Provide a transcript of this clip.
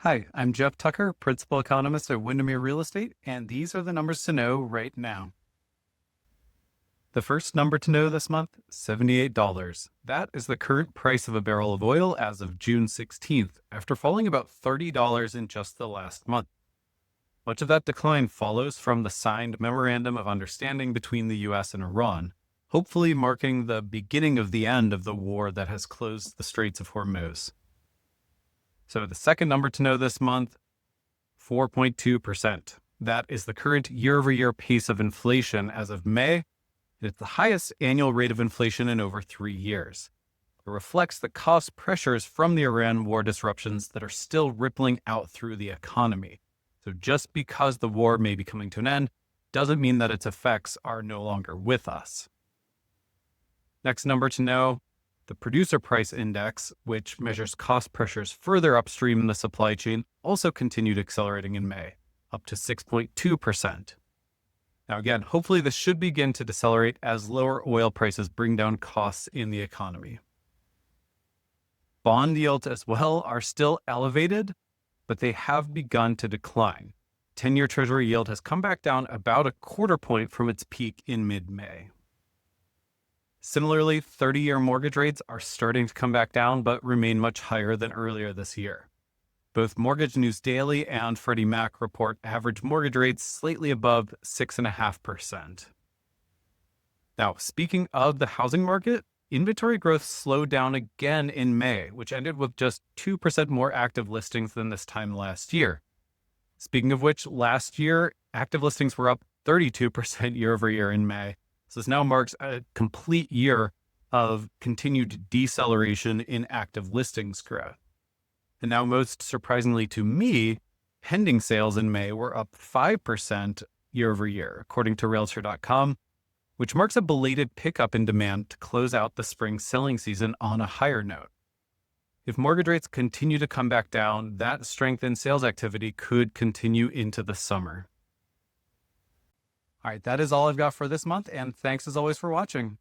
Hi, I'm Jeff Tucker, Principal Economist at Windermere Real Estate, and these are the numbers to know right now. The first number to know this month, $78. That is the current price of a barrel of oil as of June 16th, after falling about $30 in just the last month. Much of that decline follows from the signed Memorandum of Understanding between the US and Iran, hopefully marking the beginning of the end of the war that has closed the Straits of Hormuz. So the second number to know this month, 4.2%. That is the current year-over-year pace of inflation as of May. It's the highest annual rate of inflation in over 3 years. It reflects the cost pressures from the Iran war disruptions that are still rippling out through the economy. So just because the war may be coming to an end doesn't mean that its effects are no longer with us. Next number to know, the Producer Price Index, which measures cost pressures further upstream in the supply chain, also continued accelerating in May, up to 6.2%. Now again, hopefully this should begin to decelerate as lower oil prices bring down costs in the economy. Bond yields as well are still elevated, but they have begun to decline. 10-year Treasury yield has come back down about a quarter point from its peak in mid-May. Similarly, 30-year mortgage rates are starting to come back down, but remain much higher than earlier this year. Both Mortgage News Daily and Freddie Mac report average mortgage rates slightly above 6.5%. Now, speaking of the housing market, inventory growth slowed down again in May, which ended with just 2% more active listings than this time last year. Speaking of which, last year, active listings were up 32% year over year in May. So this now marks a complete year of continued deceleration in active listings growth. And now, most surprisingly to me, pending sales in May were up 5% year over year, according to Realtor.com, which marks a belated pickup in demand to close out the spring selling season on a higher note. If mortgage rates continue to come back down, that strength in sales activity could continue into the summer. All right, that is all I've got for this month, and thanks as always for watching.